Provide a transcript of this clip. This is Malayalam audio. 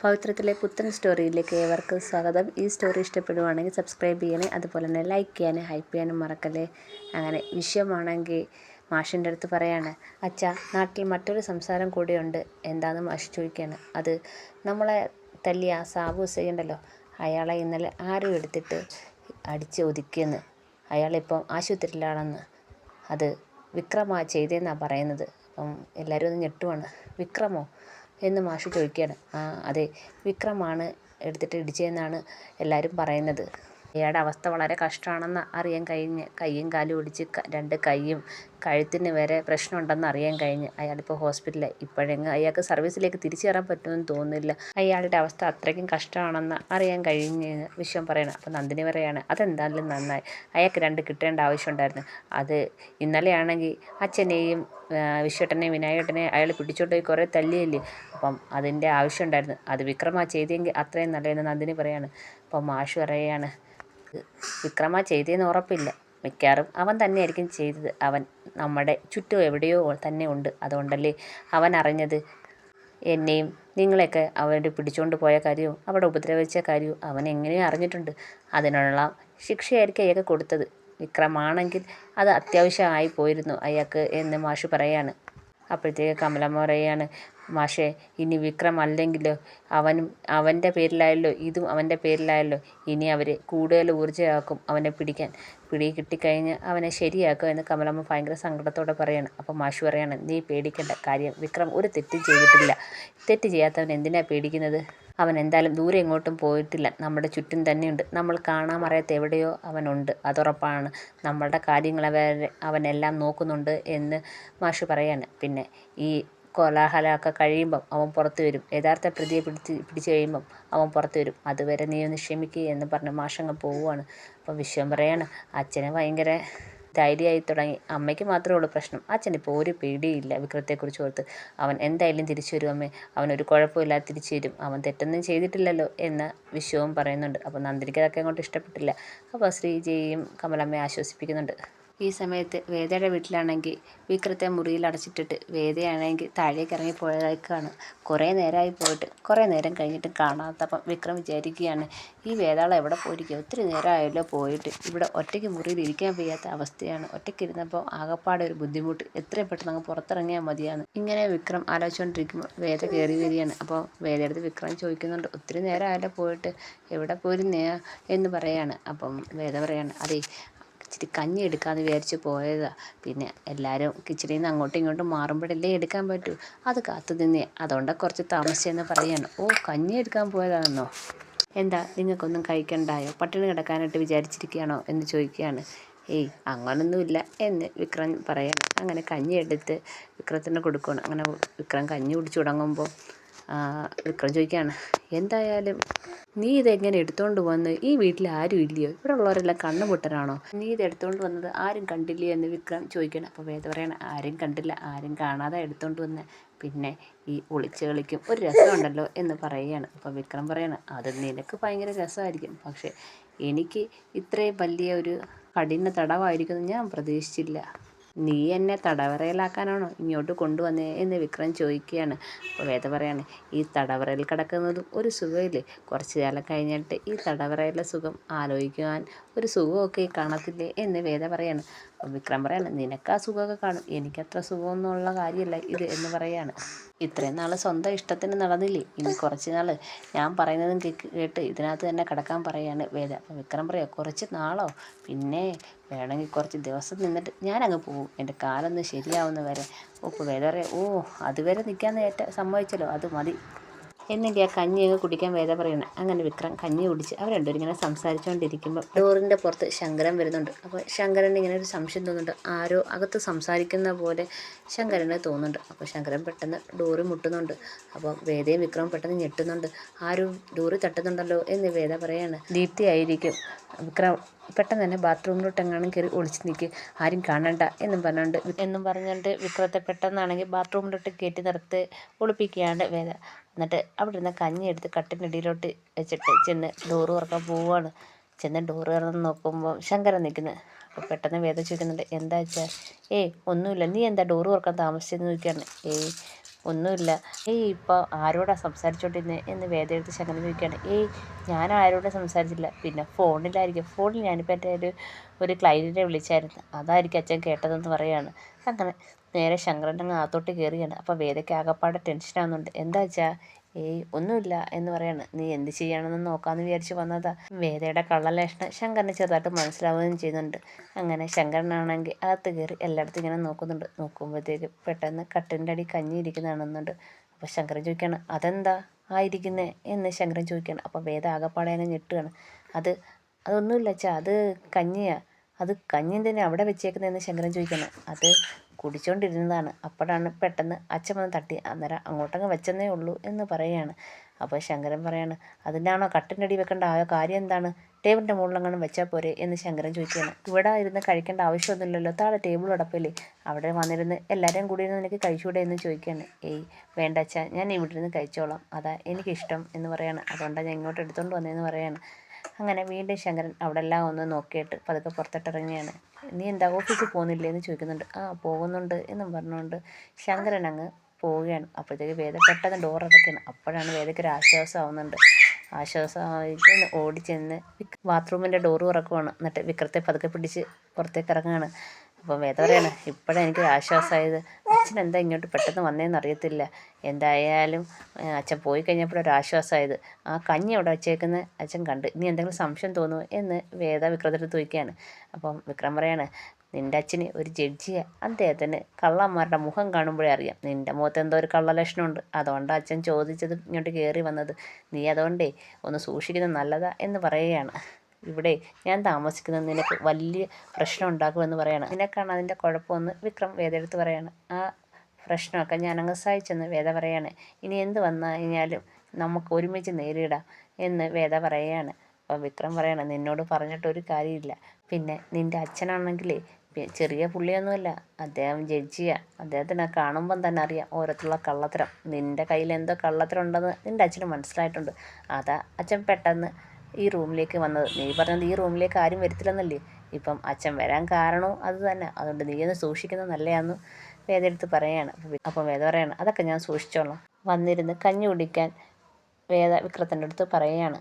പവിത്രത്തിലെ പുത്തൻ സ്റ്റോറിയിലേക്ക് ഏവർക്കും സ്വാഗതം. ഈ സ്റ്റോറി ഇഷ്ടപ്പെടുവാണെങ്കിൽ സബ്സ്ക്രൈബ് ചെയ്യണേ, അതുപോലെ തന്നെ ലൈക്ക് ചെയ്യാനും ഹൈപ്പ് ചെയ്യാനും മറക്കല്ലേ. അങ്ങനെ വിഷയമാണെങ്കിൽ മാഷിൻ്റെ അടുത്ത് പറയാണ്, അച്ഛാ നാട്ടിൽ മറ്റൊരു സംസാരം കൂടിയുണ്ട്. എന്താണെന്ന് മാഷ് ചോദിക്കുകയാണ്. അത് നമ്മളെ തല്ലിയ ആ സാബു ഹുസൈനുണ്ടല്ലോ, അയാളെ ഇന്നലെ ആരും എടുത്തിട്ട് അടിച്ച് ഒതുക്കിയെന്ന്. അയാളിപ്പം ആശുപത്രിയിലാണെന്ന്. അത് വിക്രമാ ചെയ്തതെന്നാണ് പറയുന്നത്. അപ്പം എല്ലാവരും ഒന്ന് ഞെട്ടുവാണ്. വിക്രമോ എന്ന് മാഷ് ചോദിക്കുകയാണ്. അതെ, വിക്രമാണ് എടുത്തിട്ട് ഇടിച്ചതെന്നാണ് എല്ലാവരും പറയുന്നത്. അയാളുടെ അവസ്ഥ വളരെ കഷ്ടമാണെന്ന് അറിയാൻ കഴിഞ്ഞ്, കയ്യും കാലും ഒടിച്ച് രണ്ട് കൈയും കഴുത്തിന് വരെ പ്രശ്നമുണ്ടെന്ന് അറിയാൻ കഴിഞ്ഞ്. അയാളിപ്പോൾ ഹോസ്പിറ്റലിൽ. ഇപ്പോഴെങ്ങും അയാൾക്ക് സർവീസിലേക്ക് തിരിച്ചു കയറാൻ പറ്റുമെന്ന് തോന്നുന്നില്ല. അയാളുടെ അവസ്ഥ അത്രയ്ക്കും കഷ്ടമാണെന്ന് അറിയാൻ കഴിഞ്ഞ് വിശ്വം പറയണം. അപ്പോൾ നന്ദിനി പറയാണ്, അതെന്തായാലും നന്നായി. അയാൾക്ക് രണ്ട് കിട്ടേണ്ട ആവശ്യമുണ്ടായിരുന്നു. അത് ഇന്നലെയാണെങ്കിൽ അച്ഛനെയും വിശ്വട്ടനെയും വിനായകട്ടനെയും അയാൾ പിടിച്ചോണ്ട് പോയി കുറേ തല്ലിയില്ലേ. അപ്പം അതിൻ്റെ ആവശ്യമുണ്ടായിരുന്നു. അത് വിക്രമാ ചെയ്തെങ്കിൽ അത്രയും നല്ലതെന്ന് നന്ദിനി പറയാണ്. അപ്പം മാഷ് പറയുകയാണ്, വിക്രമ ചെയ്തതെന്ന് ഉറപ്പില്ല. മിക്കവാറും അവൻ തന്നെയായിരിക്കും ചെയ്തത്. അവൻ നമ്മുടെ ചുറ്റും എവിടെയോ തന്നെ ഉണ്ട്. അതുകൊണ്ടല്ലേ അവൻ അറിഞ്ഞത്. എന്നെയും നിങ്ങളെയൊക്കെ അവർ പിടിച്ചുകൊണ്ട് പോയ കാര്യവും അവിടെ ഉപദ്രവിച്ച കാര്യവും അവൻ എങ്ങനെയോ അറിഞ്ഞിട്ടുണ്ട്. അതിനുള്ള ശിക്ഷയായിരിക്കും അയാൾക്ക് കൊടുത്തത്. വിക്രമാണെങ്കിൽ അത് അത്യാവശ്യമായി പോയിരുന്നു അയാൾക്ക് എന്ന് മാഷ് പറയാണ്. അപ്പോഴത്തേക്ക് കമലമ്മ പറയുകയാണ്, മാഷേ ഇനി വിക്രം അല്ലെങ്കിലോ അവൻ്റെ പേരിലായല്ലോ, ഇതും അവൻ്റെ പേരിലായല്ലോ. ഇനി അവർ കൂടുതൽ ഊർജ്ജമാക്കും അവനെ പിടിക്കാൻ. പിടി കിട്ടിക്കഴിഞ്ഞ് അവനെ ശരിയാക്കും എന്ന് കമലമ്മ ഭയങ്കര സങ്കടത്തോടെ പറയാണ്. അപ്പോൾ മാഷ് പറയാണ്, നീ പേടിക്കേണ്ട കാര്യം, വിക്രം ഒരു തെറ്റും ചെയ്തിട്ടില്ല. തെറ്റ് ചെയ്യാത്തവൻ എന്തിനാണ് പേടിക്കുന്നത്? അവൻ എന്തായാലും ദൂരെ എങ്ങോട്ടും പോയിട്ടില്ല. നമ്മുടെ ചുറ്റും തന്നെയുണ്ട്. നമ്മൾ കാണാൻ അറിയാത്ത എവിടെയോ അവനുണ്ട്, അതുറപ്പാണ്. നമ്മളുടെ കാര്യങ്ങൾ അവനെല്ലാം നോക്കുന്നുണ്ട് എന്ന് മാഷ് പറയാണ്. പിന്നെ ഈ കോലാഹലമൊക്കെ കഴിയുമ്പം അവൻ പുറത്ത് വരും. യഥാർത്ഥ പ്രതിയെ പിടിച്ച് കഴിയുമ്പം അവൻ പുറത്ത് വരും. അതുവരെ നീ ഒന്ന് ക്ഷമിക്കുക എന്ന് പറഞ്ഞ് മാഷങ്ങ് പോവുകയാണ്. അപ്പം വിശ്വം പറയാണ്, അച്ഛന് ഭയങ്കര ധൈര്യമായി തുടങ്ങി. അമ്മയ്ക്ക് മാത്രമേ ഉള്ളൂ പ്രശ്നം. അച്ഛനിപ്പോൾ ഒരു പേടിയില്ല വിക്രത്തെക്കുറിച്ച് ഓർത്ത്. അവൻ എന്തായാലും തിരിച്ചു വരും അമ്മേ, അവനൊരു കുഴപ്പമില്ലാതെ തിരിച്ചു വരും. അവൻ തെറ്റൊന്നും ചെയ്തിട്ടില്ലല്ലോ എന്ന് വിശ്വവും പറയുന്നുണ്ട്. അപ്പോൾ നന്ദിനിക്ക് അതൊക്കെ അങ്ങോട്ട് ഇഷ്ടപ്പെട്ടില്ല. അപ്പോൾ ശ്രീജയും കമലമ്മയെ ആശ്വസിപ്പിക്കുന്നുണ്ട്. ഈ സമയത്ത് വേദയുടെ വീട്ടിലാണെങ്കിൽ വിക്രത്തെ മുറിയിൽ അടച്ചിട്ടിട്ട് വേദയാണെങ്കിൽ താഴേക്ക് ഇറങ്ങി പോയതായിക്കാണ്. കുറേ നേരമായി പോയിട്ട് കുറേ നേരം കഴിഞ്ഞിട്ട് കാണാത്തപ്പം വിക്രം വിചാരിക്കുകയാണ്, ഈ വേദാളം എവിടെ പോയിരിക്കുക? ഒത്തിരി നേരമായല്ലോ പോയിട്ട്. ഇവിടെ ഒറ്റയ്ക്ക് മുറിയിൽ ഇരിക്കാൻ വയ്യാത്ത അവസ്ഥയാണ്. ഒറ്റയ്ക്ക് ഇരുന്നപ്പോൾ ആകപ്പാടെ ഒരു ബുദ്ധിമുട്ട്. എത്രയും പെട്ടെന്ന് അങ്ങ് പുറത്തിറങ്ങിയാൽ മതിയാണ്. ഇങ്ങനെ വിക്രം ആലോചിച്ചുകൊണ്ടിരിക്കുമ്പോൾ വേദ കയറി വരികയാണ്. അപ്പോൾ വേദയെടുത്ത് വിക്രം ചോദിക്കുന്നുണ്ട്, ഒത്തിരി നേരമായല്ലോ പോയിട്ട്, എവിടെ പോയിരുന്നേ എന്ന് പറയാണ്. അപ്പം വേദ പറയാണ്, അതെ ഇച്ചിരി കഞ്ഞി എടുക്കാമെന്ന് വിചാരിച്ച് പോയതാണ്. പിന്നെ എല്ലാവരും കിച്ചണിൽ നിന്ന് അങ്ങോട്ടും ഇങ്ങോട്ടും മാറുമ്പോഴല്ലേ എടുക്കാൻ പറ്റൂ. അത് കാത്തു നിന്നേ, അതുകൊണ്ടാണ് കുറച്ച് താമസിച്ചെന്ന് പറയാണ്. ഓ, കഞ്ഞി എടുക്കാൻ പോയതാണെന്നോ? എന്താ നിങ്ങൾക്കൊന്നും കഴിക്കണ്ടായോ? പട്ടിണി കിടക്കാനായിട്ട് വിചാരിച്ചിരിക്കുകയാണോ എന്ന് ചോദിക്കുകയാണ്. ഏയ് അങ്ങനൊന്നുമില്ല എന്ന് വിക്രം പറയാണ്. അങ്ങനെ കഞ്ഞി എടുത്ത് വിക്രത്തിന് കൊടുക്കുകയാണ്. അങ്ങനെ വിക്രം കഞ്ഞി കുടിച്ച് തുടങ്ങുമ്പോൾ വിക്രം ചോദിക്കുകയാണ്, എന്തായാലും നീ ഇതെങ്ങനെ എടുത്തുകൊണ്ട് വന്ന്? ഈ വീട്ടിൽ ആരും ഇല്ലയോ? ഇവിടെ ഉള്ളവരെല്ലാം കണ്ണുപൊട്ടരാണോ? നീ ഇത് എടുത്തുകൊണ്ട് വന്നത് ആരും കണ്ടില്ലയോ എന്ന് വിക്രം ചോദിക്കണം. അപ്പോൾ വേദ പറയണം, ആരും കണ്ടില്ല, ആരും കാണാതെ എടുത്തുകൊണ്ട് വന്ന്. പിന്നെ ഈ ഒളിച്ച് കളിക്കും ഒരു രസമുണ്ടല്ലോ എന്ന് പറയുകയാണ്. അപ്പോൾ വിക്രം പറയണം, അത് നിനക്ക് ഭയങ്കര രസമായിരിക്കും, പക്ഷേ എനിക്ക് ഇത്രയും വലിയ ഒരു കഠിന തടവായിരിക്കുമെന്ന് ഞാൻ പ്രതീക്ഷിച്ചില്ല. നീ എന്നെ തടവറയിലാക്കാനാണോ ഇങ്ങോട്ട് കൊണ്ടുവന്നേ എന്ന് വിക്രം ചോദിക്കുകയാണ്. അപ്പോൾ വേദ പറയാണ്, ഈ തടവറയിൽ കിടക്കുന്നതും ഒരു സുഖമില്ലേ? കുറച്ച് കാലം കഴിഞ്ഞിട്ട് ഈ തടവറയിലെ സുഖം ആലോചിക്കുവാൻ ഒരു സുഖമൊക്കെ കാണത്തില്ലേ എന്ന് വേദ പറയാണ്. അപ്പം വിക്രം പറയാണ്, നിനക്ക് ആ സുഖമൊക്കെ കാണും, എനിക്കത്ര സുഖമൊന്നുമുള്ള കാര്യമല്ല ഇത് എന്ന് പറയാണ്. ഇത്രയും നാൾ സ്വന്തം ഇഷ്ടത്തിന് നടന്നില്ലേ, ഇനി കുറച്ച് നാൾ ഞാൻ പറയുന്നതും കേട്ട് ഇതിനകത്ത് തന്നെ കിടക്കാൻ പറയാണ് വേദ. അപ്പം വിക്രം പറയാം, കുറച്ച് നാളോ? പിന്നെ വേണമെങ്കിൽ കുറച്ച് ദിവസം നിന്നിട്ട് ഞാനങ്ങ് പോകും, എൻ്റെ കാലൊന്ന് ശരിയാവുന്ന വരെ. ഇപ്പോൾ വേദ പറയാം, ഓ അതുവരെ നിൽക്കാമെന്ന് സമ്മതിച്ചല്ലോ, അത് മതി എന്നെങ്കിൽ ആ കഞ്ഞി അങ്ങ് കുടിക്കാൻ വേദ പറയണം. അങ്ങനെ വിക്രം കഞ്ഞി കുടിച്ച് അവർ രണ്ടുപേരും ഇങ്ങനെ സംസാരിച്ചുകൊണ്ടിരിക്കുമ്പോൾ ഡോറിൻ്റെ പുറത്ത് ശങ്കരൻ വരുന്നുണ്ട്. അപ്പോൾ ശങ്കരന് ഇങ്ങനെ ഒരു സംശയം തോന്നുന്നുണ്ട്. ആരോ അകത്ത് സംസാരിക്കുന്ന പോലെ ശങ്കരന് തോന്നുന്നുണ്ട്. അപ്പോൾ ശങ്കരൻ പെട്ടെന്ന് ഡോറ് മുട്ടുന്നുണ്ട്. അപ്പോൾ വേദയും വിക്രവും പെട്ടെന്ന് ഞെട്ടുന്നുണ്ട്. ആരും ഡോറ് തട്ടുന്നുണ്ടല്ലോ എന്ന് വേദ പറയാണ്. ദീപ്തി ആയിരിക്കും. വിക്രം പെട്ടെന്ന് തന്നെ ബാത്റൂമിലോട്ട് എങ്ങാനും കയറി ഒളിച്ച് നിൽക്കുക, ആരും കാണണ്ട എന്നും പറഞ്ഞുകൊണ്ട് വിക്രത്തെ പെട്ടെന്നാണെങ്കിൽ ബാത്റൂമിലോട്ട് കയറ്റി നിർത്തി ഒളിപ്പിക്കുകയാണ് വേദ. എന്നിട്ട് അവിടെ ഇരുന്ന് കഞ്ഞി എടുത്ത് കട്ടിനടിയിലോട്ട് വെച്ചിട്ട് ചെന്ന് ഡോറ് തുറക്കാൻ പോവുകയാണ്. ചെന്ന് ഡോറ് തുറന്ന് നോക്കുമ്പോൾ ശങ്കരൻ നിൽക്കുന്നത്. അപ്പോൾ പെട്ടെന്ന് വേദ ചോദിക്കുന്നുണ്ട്, എന്താ വെച്ചാൽ? ഏയ് ഒന്നുമില്ല, നീ എന്താ ഡോറ് തുറക്കാൻ താമസിച്ചെന്ന് ചോദിക്കുകയാണ്. ഏയ് ഒന്നുമില്ല. ഇപ്പോൾ ആരോടാ സംസാരിച്ചോണ്ടിരുന്നത് എന്ന് വേദയെടുത്ത് ശങ്കരൻ ചോദിക്കുകയാണ്. ഞാൻ ആരോടും സംസാരിച്ചില്ല. പിന്നെ ഫോണിലായിരിക്കും. ഫോണിൽ ഞാനിപ്പോൾ എൻ്റെ ഒരു ക്ലൈൻറ്റിനെ വിളിച്ചായിരുന്നു. അതായിരിക്കും അച്ഛൻ കേട്ടതെന്ന് പറയുകയാണ്. അങ്ങനെ നേരെ ശങ്കരൻ അങ്ങ് അകത്തോട്ട് കയറുകയാണ്. അപ്പോൾ വേദയ്ക്ക് ആകെപ്പാടെ ടെൻഷനാകുന്നുണ്ട്. എന്താ വെച്ചാൽ ഒന്നുമില്ല എന്ന് പറയാണ്. നീ എന്ത് ചെയ്യണമെന്ന് നോക്കാമെന്ന് വിചാരിച്ച് വന്നതാ. വേദയുടെ കള്ളലക്ഷണം ശങ്കരന് ചെറുതായിട്ട് മനസ്സിലാവുകയും ചെയ്യുന്നുണ്ട്. അങ്ങനെ ശങ്കരനാണെങ്കിൽ അകത്ത് കയറി എല്ലായിടത്തും ഇങ്ങനെ നോക്കുന്നുണ്ട്. നോക്കുമ്പോഴത്തേക്ക് പെട്ടെന്ന് കട്ടിലിൻ്റെ അടി കഞ്ഞി ഇരിക്കുന്ന കാണുന്നുണ്ട്. അപ്പോൾ ശങ്കരൻ ചോദിക്കുകയാണ്, അതെന്താ ആയിരിക്കുന്നേ എന്ന് ശങ്കരൻ ചോദിക്കുകയാണ്. അപ്പോൾ വേദ ആകെപ്പാടെ അങ്ങ് ഞെട്ടുകയാണ്. അതൊന്നുമില്ല അച്ഛാ, അത് കഞ്ഞിയാ. അത് കഞ്ഞി തന്നെ അവിടെ വെച്ചേക്കുന്നതെന്ന് ശങ്കരൻ ചോദിക്കണം. അത് കുടിച്ചുകൊണ്ടിരുന്നതാണ്. അപ്പോഴാണ് പെട്ടെന്ന് അച്ഛൻ വന്ന് തട്ടി. അന്നേരം അങ്ങോട്ടങ്ങ് വെച്ചെന്നേ ഉള്ളൂ എന്ന് പറയുകയാണ്. അപ്പോൾ ശങ്കരൻ പറയാണ്, അതിനാണോ കട്ടിൻ്റെ അടി വെക്കേണ്ട കാര്യം എന്താണ്? ടേബിളിൻ്റെ മുകളിലെങ്ങാനും വെച്ചാൽ പോരെ എന്ന് ശങ്കരൻ ചോദിക്കുകയാണ്. ഇവിടെ ഇരുന്ന് കഴിക്കേണ്ട ആവശ്യമൊന്നുമില്ലല്ലോ, താഴെ ടേബിൾ കിടപ്പില്ലേ, അവിടെ വന്നിരുന്ന് എല്ലാവരെയും കൂടി ഇരുന്ന് നിനക്ക് കഴിച്ചുകൂടെ എന്ന് ചോദിക്കുകയാണ്. വേണ്ട അച്ഛാ, ഞാൻ ഇവിടെ ഇരുന്ന് കഴിച്ചോളാം, അതാ എനിക്കിഷ്ടം എന്ന് പറയാണ്. അതുകൊണ്ടാണ് ഞാൻ ഇങ്ങോട്ട് എടുത്തുകൊണ്ട് വന്നതെന്ന് പറയാണ്. അങ്ങനെ വീണ്ടും ശങ്കരൻ അവിടെ എല്ലാം ഒന്ന് നോക്കിയിട്ട് പതുക്കെ പുറത്തോട്ടിറങ്ങിയാണ്. നീ എന്താ ഓഫീസിൽ പോകുന്നില്ലേ എന്ന് ചോദിക്കുന്നുണ്ട്. പോകുന്നുണ്ട് എന്നും പറഞ്ഞുകൊണ്ട് ശങ്കരൻ അങ്ങ് പോവുകയാണ്. അപ്പോഴത്തേക്ക് വേദ പെട്ടെന്ന് ഡോർ അടയ്ക്കണം. അപ്പോഴാണ് വേദയ്ക്ക് ഒരു ആശ്വാസമാവുന്നുണ്ട്. ആശ്വാസമായിട്ട് ഓടിച്ചെന്ന് ബാത്റൂമിൻ്റെ ഡോറ് തുറക്കുവാണ്. എന്നിട്ട് വിക്രത്തെ പതുക്കെ പിടിച്ച് പുറത്തേക്ക് ഇറങ്ങുകയാണ്. അപ്പോൾ വേദ പറയാണ്, ഇപ്പോഴാണ് എനിക്ക് ആശ്വാസമായത്. അച്ഛൻ എന്താ ഇങ്ങോട്ട് പെട്ടെന്ന് വന്നതെന്ന് അറിയത്തില്ല. എന്തായാലും അച്ഛൻ പോയി കഴിഞ്ഞപ്പോഴൊരാശ്വാസമായത്. ആ കഞ്ഞി അവിടെ വെച്ചേക്കുന്നത് അച്ഛൻ കണ്ട്. ഇനി എന്തെങ്കിലും സംശയം തോന്നുമോ എന്ന് വേദ വിക്രത്തിനടുത്ത് ചോദിക്കുകയാണ്. അപ്പം വിക്രം പറയാണ്, നിൻ്റെ അച്ഛന് ഒരു ജഡ്ജിയാണ്. അദ്ദേഹത്തിന് കള്ളന്മാരുടെ മുഖം കാണുമ്പോഴേ അറിയാം നിൻ്റെ മുഖത്ത് എന്തോ ഒരു കള്ളലക്ഷണമുണ്ട്. അതുകൊണ്ടാണ് അച്ഛൻ ചോദിച്ചത് ഇങ്ങോട്ട് കയറി വന്നത്. നീ അതുകൊണ്ടേ ഒന്ന് സൂക്ഷിക്കുന്നത് നല്ലതാ എന്ന് പറയുകയാണ്. ഇവിടെ ഞാൻ താമസിക്കുന്നത് നിനക്ക് വലിയ പ്രശ്നം ഉണ്ടാക്കുമെന്ന് പറയാണ്. നിനക്കാണ് അതിൻ്റെ കുഴപ്പമെന്ന് വിക്രം വേദയെടുത്ത് പറയാണ്. ആ പ്രശ്നമൊക്കെ ഞാനങ്ങ് സഹിച്ചെന്ന് വേദ പറയാണ്. ഇനി എന്ത് വന്നു കഴിഞ്ഞാലും നമുക്ക് ഒരുമിച്ച് നേരിടാം എന്ന് വേദ പറയുകയാണ്. അപ്പോൾ വിക്രം പറയാണ്, നിന്നോട് പറഞ്ഞിട്ടൊരു കാര്യമില്ല. പിന്നെ നിൻ്റെ അച്ഛനാണെങ്കിലേ ചെറിയ പുള്ളിയൊന്നുമല്ല, അദ്ദേഹം ജഡ്ജിയാണ്. അദ്ദേഹത്തിനെ കാണുമ്പം തന്നെ അറിയാം ഓരോരുത്തരുള്ള കള്ളത്തരം. നിൻ്റെ കയ്യിൽ എന്തോ കള്ളത്തരം ഉണ്ടെന്ന് നിൻ്റെ അച്ഛന് മനസ്സിലായിട്ടുണ്ട്. അതാ അച്ഛൻ പെട്ടെന്ന് ഈ റൂമിലേക്ക് വന്നത്. നീ പറഞ്ഞത് ഈ റൂമിലേക്ക് ആരും വരത്തില്ലെന്നല്ലേ, ഇപ്പം അച്ഛൻ വരാൻ കാരണവും അത് തന്നെ. അതുകൊണ്ട് നീ ഒന്ന് സൂക്ഷിക്കുന്നത് നല്ലതാണെന്ന് വേദയെടുത്ത് പറയുകയാണ്. അപ്പോൾ വേദ പറയാണ്, അതൊക്കെ ഞാൻ സൂക്ഷിച്ചോളാം. വന്നിരുന്ന് കഞ്ഞി കുടിക്കാൻ വേദ വിക്രത്തിൻ്റെ അടുത്ത് പറയുകയാണ്.